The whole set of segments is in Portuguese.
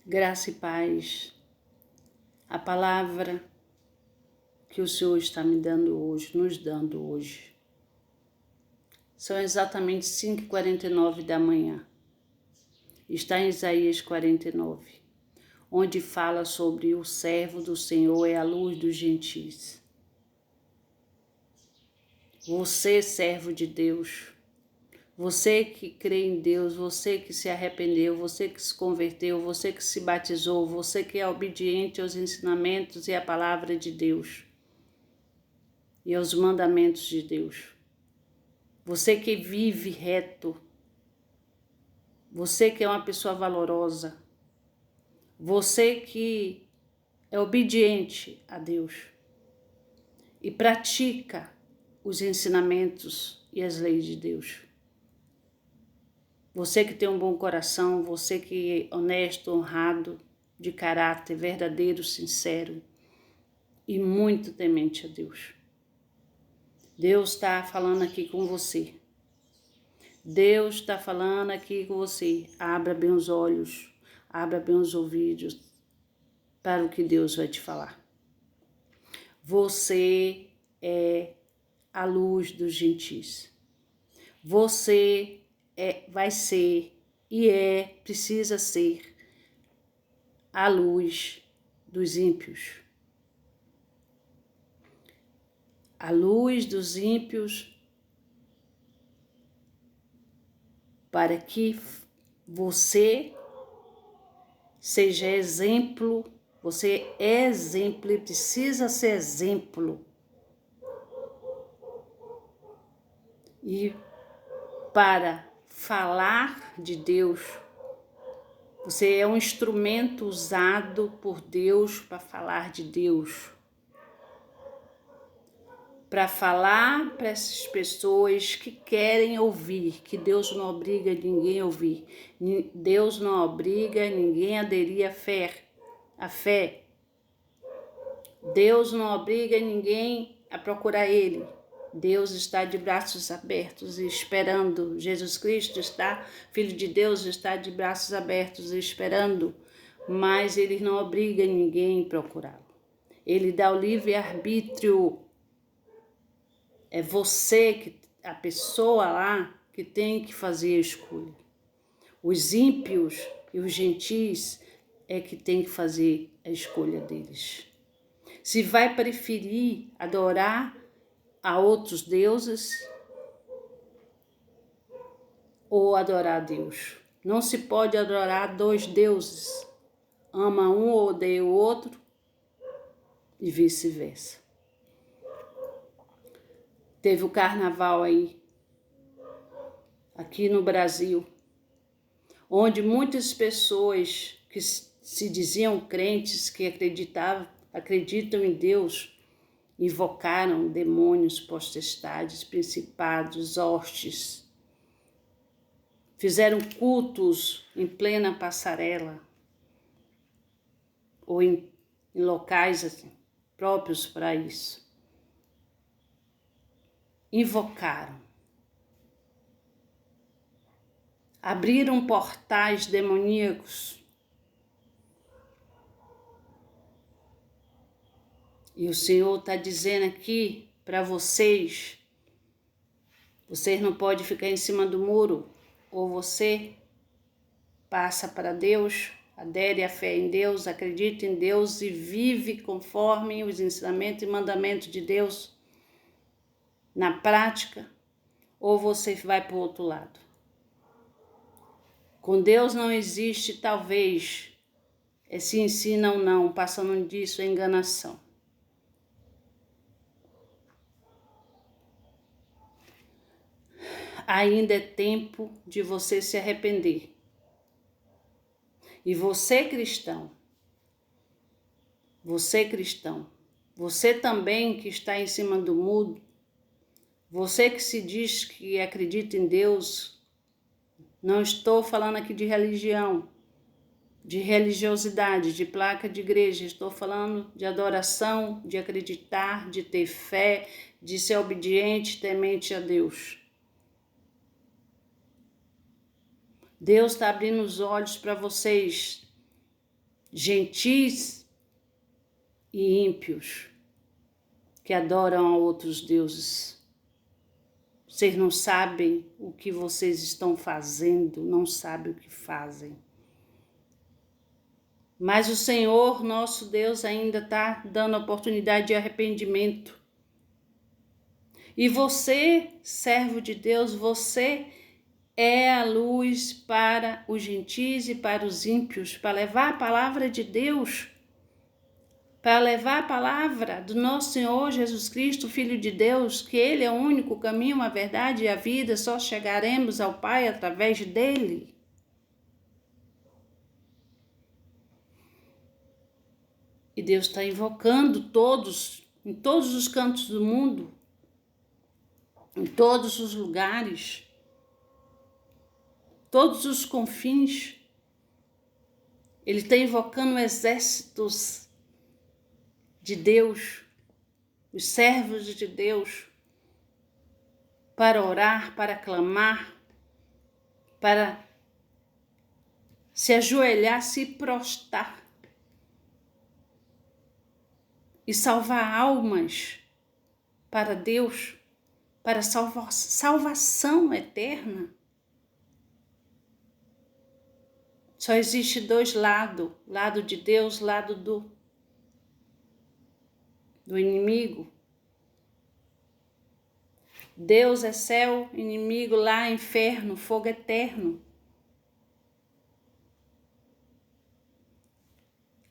Graça e paz. A palavra que o Senhor está me dando hoje, nos dando hoje, são exatamente 5h49 da manhã. Está em Isaías 49, onde fala sobre o servo do Senhor é a luz dos gentios. Você, servo de Deus, você que crê em Deus, você que se arrependeu, você que se converteu, você que se batizou, você que é obediente aos ensinamentos e à palavra de Deus e aos mandamentos de Deus. Você que vive reto, você que é uma pessoa valorosa, você que é obediente a Deus e pratica os ensinamentos e as leis de Deus. Você que tem um bom coração, você que é honesto, honrado, de caráter, verdadeiro, sincero e muito temente a Deus. Deus está falando aqui com você. Deus está falando aqui com você. Abra bem os olhos, abra bem os ouvidos para o que Deus vai te falar. Você é a luz dos gentios. Você vai ser e precisa ser a luz dos ímpios. A luz dos ímpios para que você seja exemplo, você é exemplo e precisa ser exemplo. E para falar de Deus, você é um instrumento usado por Deus para falar de Deus. Para falar para essas pessoas que querem ouvir, que Deus não obriga ninguém a ouvir. Deus não obriga ninguém a aderir à fé. Deus não obriga ninguém a procurar Ele. Deus está de braços abertos e esperando. Jesus Cristo está, Filho de Deus, está de braços abertos e esperando. Mas Ele não obriga ninguém a procurá-lo. Ele dá o livre-arbítrio. É você, a pessoa lá, que tem que fazer a escolha. Os ímpios e os gentis é que tem que fazer a escolha deles. Se vai preferir adorar a outros deuses ou adorar a Deus. Não se pode adorar dois deuses. Ama um ou odeia o outro e vice-versa. Teve o carnaval aí, aqui no Brasil, onde muitas pessoas que se diziam crentes, que acreditam em Deus, invocaram demônios, potestades, principados, hostes, fizeram cultos em plena passarela ou em locais assim, próprios para isso. Invocaram. Abriram portais demoníacos. E o Senhor está dizendo aqui para vocês não podem ficar em cima do muro, ou você passa para Deus, adere à fé em Deus, acredita em Deus e vive conforme os ensinamentos e mandamentos de Deus na prática, ou você vai para o outro lado. Com Deus não existe talvez esse ensino ou não, passando disso é enganação. Ainda é tempo de você se arrepender. E você cristão, você também que está em cima do muro, você que se diz que acredita em Deus, não estou falando aqui de religião, de religiosidade, de placa de igreja, estou falando de adoração, de acreditar, de ter fé, de ser obediente, temente a Deus. Deus está abrindo os olhos para vocês gentis e ímpios que adoram a outros deuses. Vocês não sabem o que vocês estão fazendo, não sabem o que fazem. Mas o Senhor, nosso Deus, ainda está dando oportunidade de arrependimento. E você, servo de Deus, você é a luz para os gentis e para os ímpios, para levar a palavra de Deus, para levar a palavra do nosso Senhor Jesus Cristo, Filho de Deus, que Ele é o único caminho, a verdade e a vida, só chegaremos ao Pai através dEle. E Deus está invocando todos, em todos os cantos do mundo, em todos os lugares, todos os confins. Ele está invocando exércitos de Deus, os servos de Deus, para orar, para clamar, para se ajoelhar, se prostrar e salvar almas para Deus, para salvação eterna. Só existe dois lados, lado de Deus, lado do inimigo. Deus é céu, inimigo lá, inferno, fogo eterno.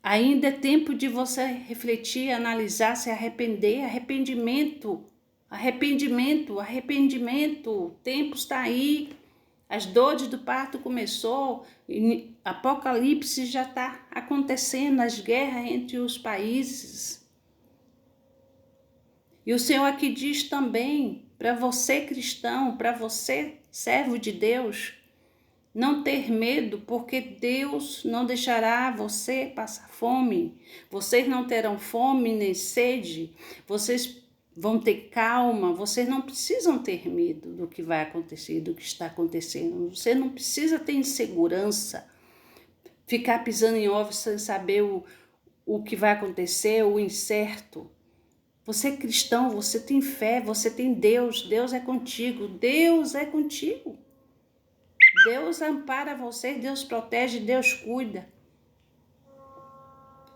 Ainda é tempo de você refletir, analisar, se arrepender. Arrependimento, o tempo está aí. As dores do parto começou, Apocalipse já está acontecendo, as guerras entre os países. E o Senhor aqui diz também, para você cristão, para você servo de Deus, não ter medo, porque Deus não deixará você passar fome. Vocês não terão fome nem sede, vocês vão ter calma, vocês não precisam ter medo do que vai acontecer, do que está acontecendo. Você não precisa ter insegurança, ficar pisando em ovos sem saber o que vai acontecer, o incerto. Você é cristão, você tem fé, você tem Deus, Deus é contigo, Deus é contigo. Deus ampara você, Deus protege, Deus cuida.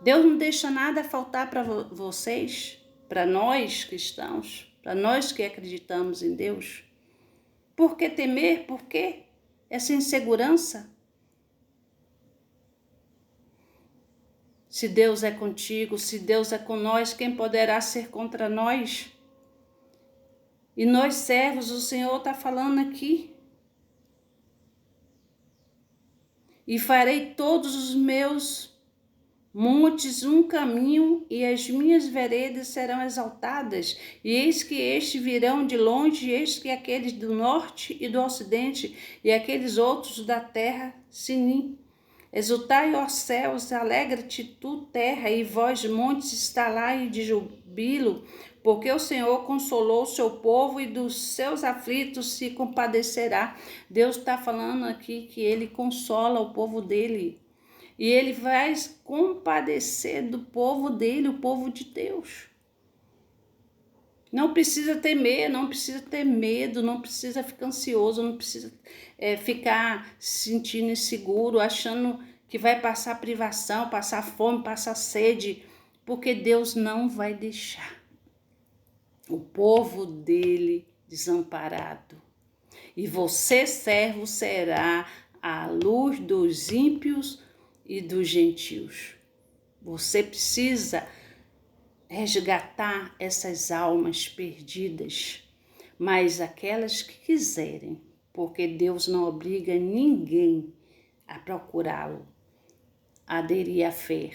Deus não deixa nada faltar para vocês, para nós cristãos, para nós que acreditamos em Deus. Por que temer? Por que essa insegurança? Se Deus é contigo, se Deus é com nós, quem poderá ser contra nós? E nós servos, o Senhor está falando aqui. E farei todos os meus montes um caminho, e as minhas veredas serão exaltadas. E eis que estes virão de longe, e eis que aqueles do norte e do ocidente, e aqueles outros da terra, Sinim. Exultai, ó céus, alegra-te tu, terra, e vós, montes, estalai de jubilo, porque o Senhor consolou o seu povo e dos seus aflitos se compadecerá. Deus está falando aqui que Ele consola o povo dEle. E Ele vai compadecer do povo dEle, o povo de Deus. Não precisa temer, não precisa ter medo, não precisa ficar ansioso, não precisa ficar se sentindo inseguro, achando que vai passar privação, passar fome, passar sede, porque Deus não vai deixar o povo dele desamparado. E você, servo, será a luz dos ímpios e dos gentios. Você precisa resgatar essas almas perdidas, mas aquelas que quiserem, porque Deus não obriga ninguém a procurá-lo, a aderir à fé,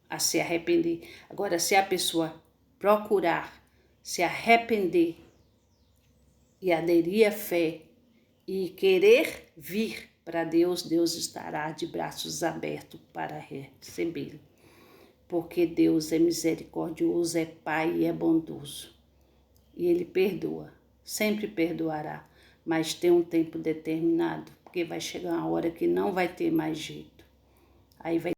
a se arrepender. Agora, se a pessoa procurar, se arrepender e aderir à fé e querer vir para Deus, Deus estará de braços abertos para recebê-lo. Porque Deus é misericordioso, é Pai e é bondoso. E Ele perdoa, sempre perdoará, mas tem um tempo determinado, porque vai chegar uma hora que não vai ter mais jeito. Aí vai